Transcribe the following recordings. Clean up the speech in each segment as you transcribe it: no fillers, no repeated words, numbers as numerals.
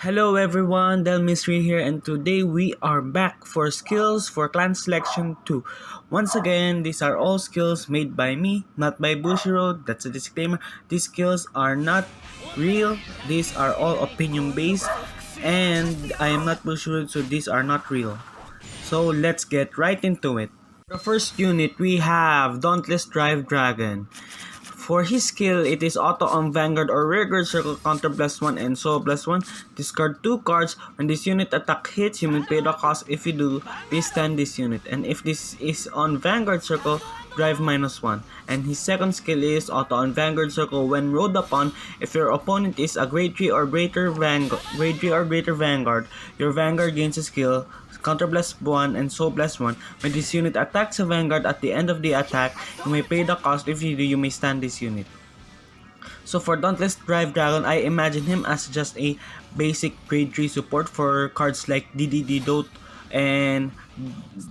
Hello everyone, Del Mystery here, and today we are back for skills for clan selection 2. Once again, these are all skills made by me, not by Bushiro. That's a disclaimer. These skills are not real, these are all opinion based, and I am not Bushiro, so these are not real. So let's get right into it. The first unit we have Dauntless Drive Dragon. For his skill, it is auto on Vanguard or Rearguard Circle, counter +1 and soul +1. Discard 2 cards. When this unit attack hits, you may pay the cost. If you do, please stand this unit. And if this is on Vanguard Circle, drive -1. And his second skill is auto on Vanguard Circle. When rolled upon, if your opponent is a grade 3 or greater Vanguard, your Vanguard gains a skill counter +1 and soul +1. When this unit attacks a Vanguard at the end of the attack, you may pay the cost. If you do, you may stand this unit. So for Dauntless Drive Dragon, I imagine him as just a basic grade 3 support for cards like DDD Dote and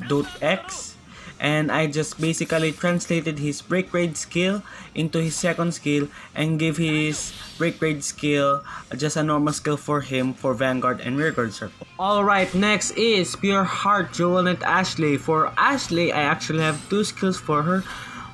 Dote X. And I just basically translated his break raid skill into his second skill and gave his break raid skill just a normal skill for him for Vanguard and Rearguard Circle. Alright, next is Pure Heart Jewel Knight Ashley. For Ashley, I actually have two skills for her.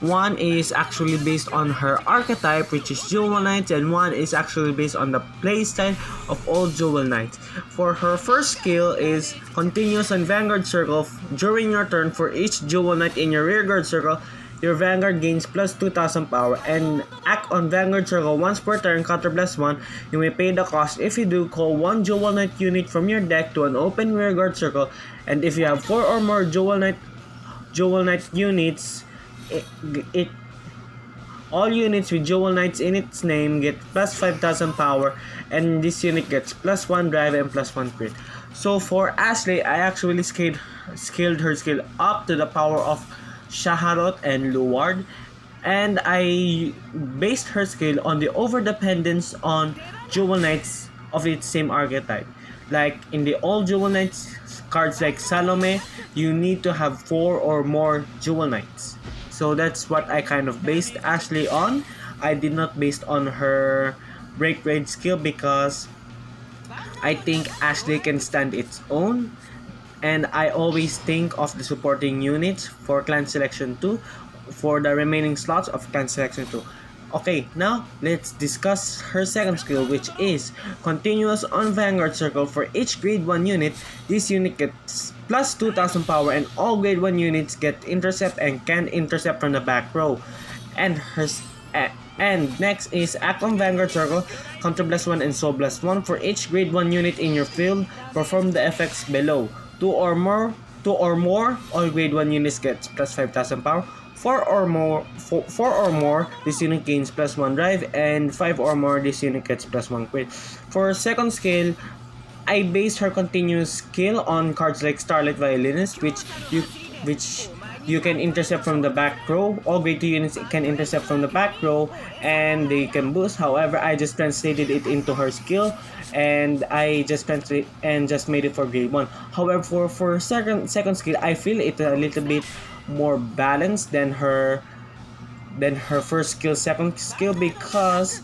One is actually based on her archetype, which is Jewel Knights, and one is actually based on the playstyle of all Jewel Knights. For her first skill is continuous on Vanguard Circle. During your turn, for each Jewel Knight in your Rearguard Circle, your Vanguard gains plus 2,000 power, and act on Vanguard Circle once per turn, counter +1. You may pay the cost. If you do, call one Jewel Knight unit from your deck to an open Rearguard Circle, and if you have 4 or more Jewel Knight units, all units with Jewel Knights in its name get plus 5,000 power, and this unit gets +1 drive and +1 crit. So for Ashley, I actually scaled her skill up to the power of Shaharot and Luward, and I based her skill on the overdependence on Jewel Knights of its same archetype. Like in the all Jewel Knights cards like Salome, you need to have 4 or more Jewel Knights. So that's what I kind of based Ashley on. I did not based on her break raid skill because I think Ashley can stand its own. And I always think of the supporting units for Clan Selection 2 for the remaining slots of Clan Selection 2. Okay, now let's discuss her second skill, which is continuous on Vanguard Circle. For each grade 1 unit, this unit gets plus 2,000 power, and all grade 1 units get intercept and can intercept from the back row. And next is act on Vanguard Circle, counter +1 and soul +1. For each grade 1 unit in your field, perform the effects below. 2 or more, all grade 1 units get plus 5,000 power. 4 or more, this unit gains +1 drive, and 5 or more, this unit gets +1 crit. For second skill, I based her continuous skill on cards like Starlight Violinist, which you can intercept from the back row. All grade 2 units can intercept from the back row, and they can boost. However, I just translated it into her skill, and I just made it for grade 1. However, for second skill, I feel it a little bit more balanced than her first skill, second skill, because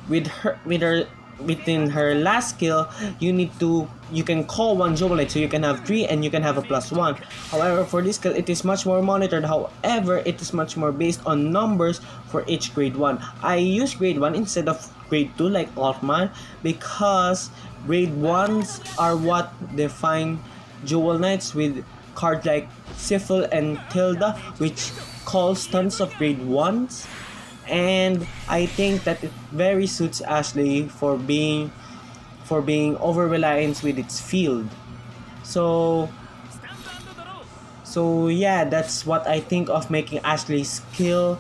within her last skill, you can call one Jewel Knight, so you can have 3 and you can have a +1. However, for this skill, it is much more monitored. However, it is much more based on numbers for each grade 1. I use grade 1 instead of grade 2 like Altman, because grade 1s are what define Jewel Knights, with cards like Syphil and Tilda, which calls tons of grade 1s. And I think that it very suits Ashley for being over reliant with its field. So yeah, that's what I think of making Ashley's skill,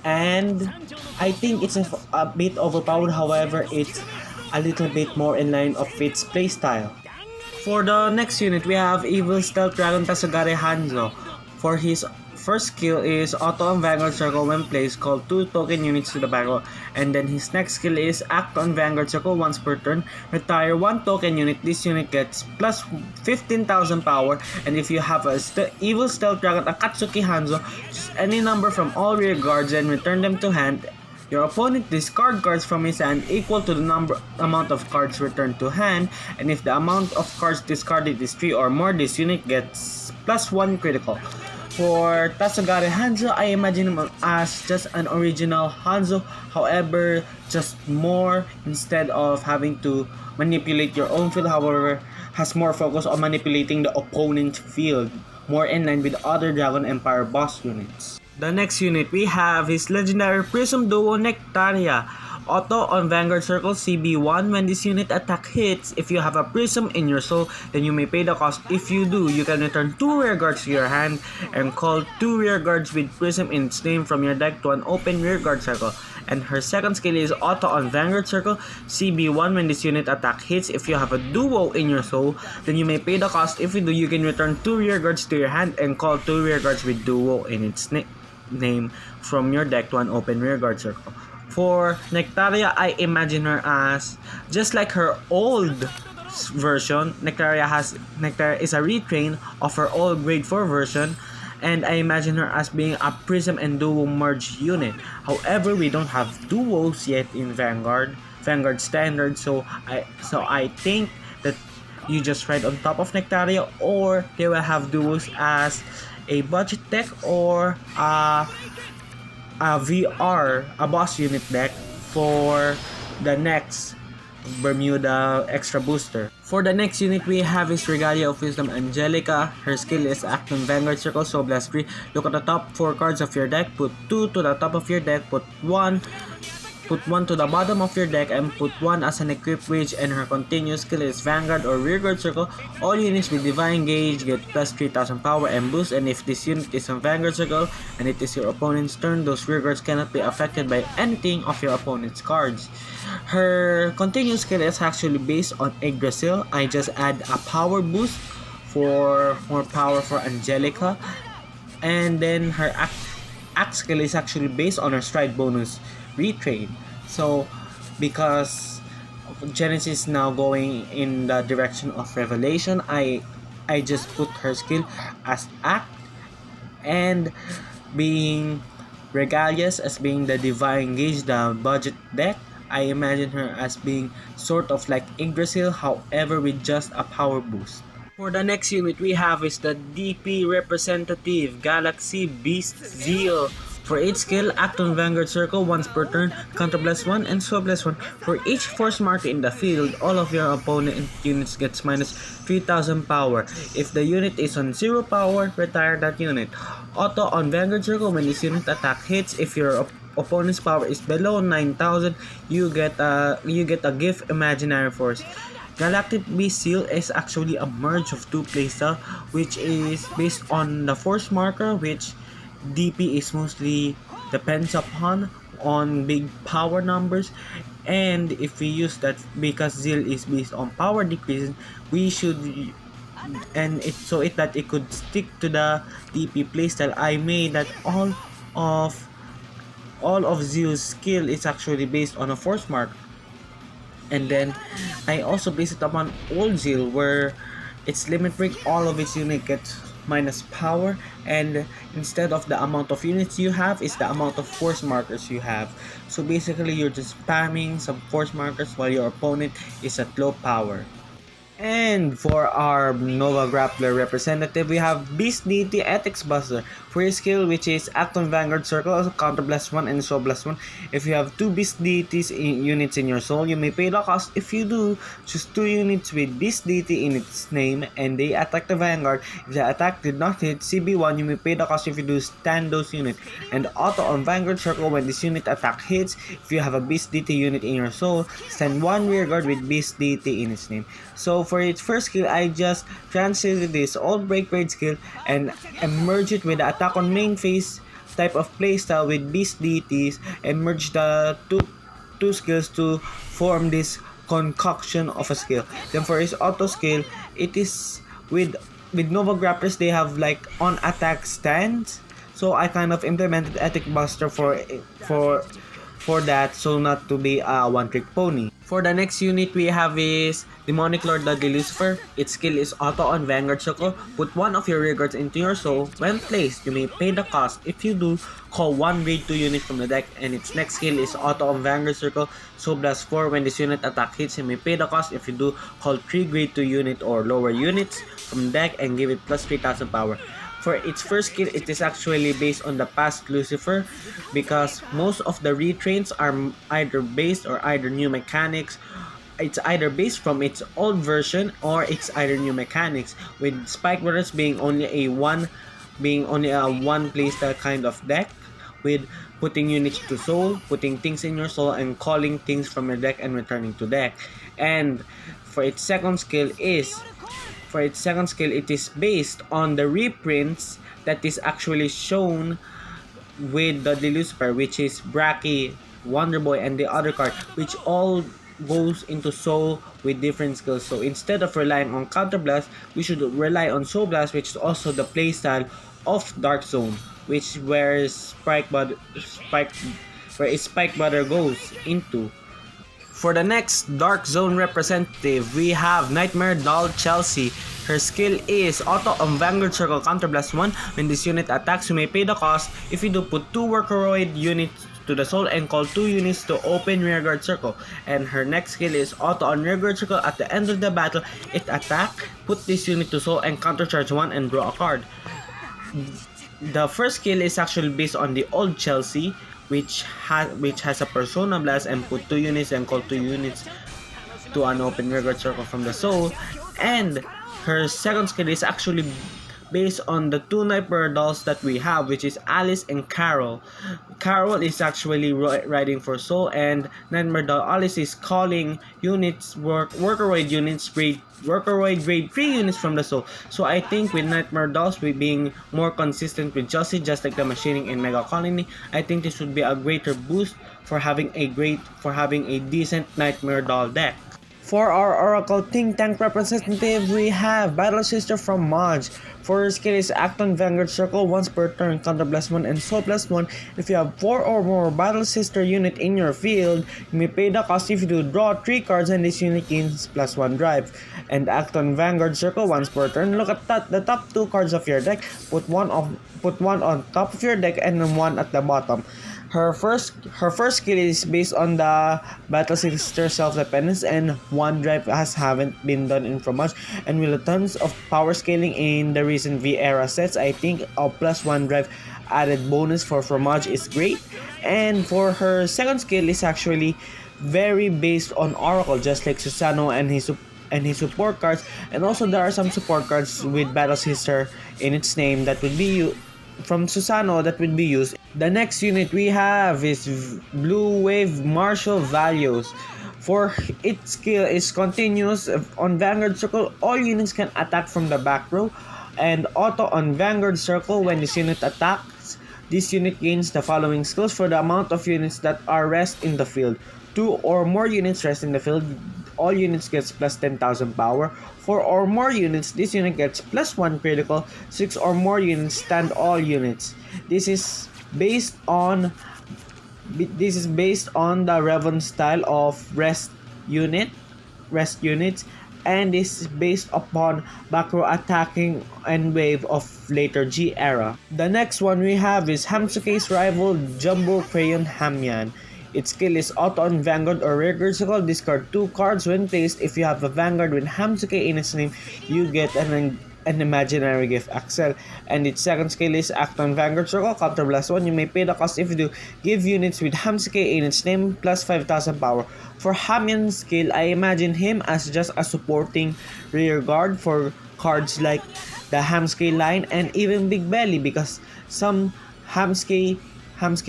and I think it's a bit overpowered. However, it's a little bit more in line of its playstyle. For the next unit, we have Evil Stealth Dragon Tasagare Hanzo. For his first skill is auto on Vanguard Circle. When placed, call 2 token units to the back row. And then his next skill is act on Vanguard Circle once per turn. Retire 1 token unit. This unit gets plus 15,000 power. And if you have a Evil Stealth Dragon Akatsuki Hanzo, choose any number from all rear guards and return them to hand. Your opponent discard cards from his hand equal to the amount of cards returned to hand, and if the amount of cards discarded is 3 or more, this unit gets +1 critical. For Tatsugare Hanzo, I imagine him as just an original Hanzo, however, just more instead of having to manipulate your own field, however, has more focus on manipulating the opponent's field, more in line with other Dragon Empire boss units. The next unit we have is legendary Prism Duo Nectaria. Auto on Vanguard Circle CB1. When this unit attack hits, if you have a Prism in your soul, then you may pay the cost. If you do, you can return 2 rear guards to your hand and call 2 rear guards with Prism in its name from your deck to an open rear guard circle. And her second skill is Auto on Vanguard Circle CB1. When this unit attack hits, if you have a Duo in your soul, then you may pay the cost. If you do, you can return 2 rear guards to your hand and call 2 rear guards with Duo in its name from your deck to an open rear guard circle. For Nectaria, I imagine her as just like her old version. Nectaria is a retrain of her old grade 4 version, and I imagine her as being a Prism and Duo merge unit. However, we don't have duos yet in Vanguard standard, so I think that you just ride on top of Nectaria, or they will have duos as a budget deck or a boss unit deck for the next Bermuda extra booster. For the next unit we have is Regalia of Wisdom Angelica. Her skill is act on Vanguard Circle, so blast 3. Look at the top 4 cards of your deck, put 2 to the top of your deck, put 1 to the bottom of your deck, and put 1 as an equip wage, and her continuous skill is Vanguard or Rearguard Circle. All units with Divine Gauge get plus 3000 power and boost, and if this unit is on Vanguard Circle and it is your opponent's turn, those rearguards cannot be affected by anything of your opponent's cards. Her continuous skill is actually based on Yggdrasil. I just add a power boost for more power for Angelica, and then her act skill is actually based on her stride bonus retrain. So because Genesis now going in the direction of Revelation, I just put her skill as act, and being Regalias as being the Divine Gauge, the budget deck, I imagine her as being sort of like Yggdrasil, however with just a power boost. For the next unit we have is the DP representative Galaxy Beast Zeal. For each skill, act on Vanguard Circle once per turn, counter +1 and swap +1. For each force marker in the field, all of your opponent units gets minus 3000 power. If the unit is on 0 power, retire that unit. Auto on Vanguard Circle when this unit attack hits. If your opponent's power is below 9000, you get a gift Imaginary Force. Galactic Beast Seal is actually a merge of 2 playstyle, which is based on the force marker, which DP is mostly depends upon on big power numbers, and if we use that, because Zeal is based on power decreases, we should, and it that it could stick to the DP playstyle. I made that all of Zeal's skill is actually based on a force mark, and then I also base it upon old Zeal where its limit break, all of its unit gets minus power, and instead of the amount of units you have is the amount of force markers you have. So basically you're just spamming some force markers while your opponent is at low power. And for our Nova Grappler representative, we have Beast Deity Ethics Buster. For his skill, which is act on Vanguard Circle, also counter +1 and soul +1. If you have 2 Beast Deities units in your soul, you may pay the cost. If you do, choose 2 units with Beast Deity in its name and they attack the Vanguard. If the attack did not hit CB1, you may pay the cost. If you do, stand those units. And auto on Vanguard Circle when this unit attack hits. If you have a Beast Deity unit in your soul, stand 1 rearguard with Beast Deity in its name. So for its first skill, I just translated this old break raid skill and merge it with the attack on main phase type of playstyle with Beast Deities, and merge the two skills to form this concoction of a skill. Then for his auto skill, it is with Nova Grapplers, they have like on attack stands. So I kind of implemented Ethic Buster for that, so not to be a one trick pony. For the next unit we have is Demonic Lord the Lucifer. Its skill is auto on Vanguard Circle. Put one of your rear guards into your soul. When placed, you may pay the cost. If you do, call one grade 2 unit from the deck, and its next skill is auto on Vanguard Circle. So plus 4 when this unit attack hits, you may pay the cost. If you do, call 3 grade 2 unit or lower units from the deck and give it plus 3000 power. For its first skill, it is actually based on the past Lucifer because most of the retrains are either based or either new mechanics. It's either based from its old version or it's either new mechanics, with Spike Brothers being only a one playstyle kind of deck, with putting units to soul, putting things in your soul, and calling things from your deck and returning to deck. And for its second skill, it is based on the reprints that is actually shown with the Lucifer, which is Bracky, Wonder Boy, and the other card, which all goes into Soul with different skills. So instead of relying on Counter Blast, we should rely on Soul Blast, which is also the playstyle of Dark Zone, which where Spike Butter goes into. For the next Dark Zone representative, we have Nightmare Doll Chelsea. Her skill is auto on Vanguard Circle Counter Blast 1. When this unit attacks, you may pay the cost. If you do, put 2 Workoroid units to the soul and call 2 units to open Rearguard Circle. And her next skill is auto on Rearguard Circle. At the end of the battle, it attack, put this unit to soul and countercharge 1 and draw a card. The first skill is actually based on the old Chelsea, which has a Persona Blast and put 2 units and call 2 units to an open Rearguard Circle from the soul. And her second skill is actually based on the 2 Nightmare Dolls that we have, which is Alice and Carol. Carol is actually riding for soul, and Nightmare Doll Alice is calling units, Workoroid units, Workoroid grade 3 units from the soul. So I think with Nightmare Dolls we being more consistent with Chelsea, just like the machining in Mega Colony, I think this would be a greater boost for having a decent Nightmare Doll deck. For our Oracle Think Tank representative, we have Battle Sister from Maj. For her skill is act on Vanguard Circle once per turn, Counter Blast 1 and Soul Blast 1. If you have 4 or more Battle Sister unit in your field, you may pay the cost. If you do, draw 3 cards and this unit gains plus 1 drive. And act on Vanguard Circle once per turn. Look at the top 2 cards of your deck. Put one on top of your deck and then 1 at the bottom. Her first skill is based on the Battle Sister Self-Dependence, and 1 drive haven't been done in Fromage, and with tons of power scaling in the recent V era sets, I think a plus 1 drive added bonus for Fromage is great. And for her second skill is actually very based on Oracle, just like Susano and his support cards, and also there are some support cards with Battle Sister in its name that would be from Susano that would be used. The next unit we have is Blue Wave Martial Values. For its skill is continuous on Vanguard Circle, all units can attack from the back row, and auto on Vanguard Circle. When this unit attacks, this unit gains the following skills for the amount of units that are rest in the field. 2 or more units rest in the field, all units gets plus 10,000 power. 4 or more units, this unit gets plus 1 critical. 6 or more units, stand all units. This is based on the Revan style of rest units, and this is based upon back row attacking and wave of later G era. The next one we have is Hamsuke's rival Jumbo Crayon Hamyan. Its skill is auto on Vanguard or Rearguard Circle. Discard 2 cards when placed. If you have a Vanguard with Hamsuke in its name, you get an imaginary gift Axel. And its second skill is act on Vanguard Circle, Counter Blast 1. You may pay the cost. If you do, give units with Hamsuke in its name plus 5,000 power. For Hamyan's skill, I imagine him as just a supporting rear guard for cards like the Hamsuke line and even Big Belly, because some Hamsuke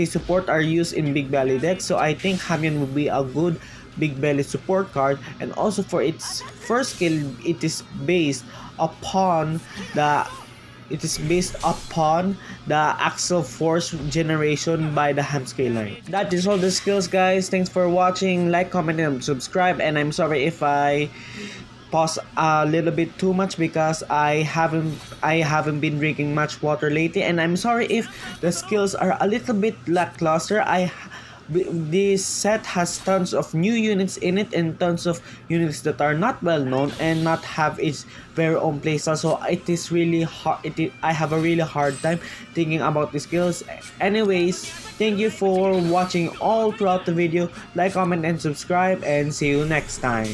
support are used in Big Belly decks, so I think Hamyan would be a good Big Belly support card. And also for its first skill, it is based upon the Axel Force generation by the Hamsuke line. That is all the skills, guys. Thanks for watching. Like, comment, and subscribe. And I'm sorry if I pause a little bit too much because I haven't been drinking much water lately, and I'm sorry if the skills are a little bit lackluster. This set has tons of new units in it and tons of units that are not well known and not have its very own playstyle. So it is really hard. I have a really hard time thinking about the skills. Anyways, thank you for watching all throughout the video. Like, comment, and subscribe, and see you next time.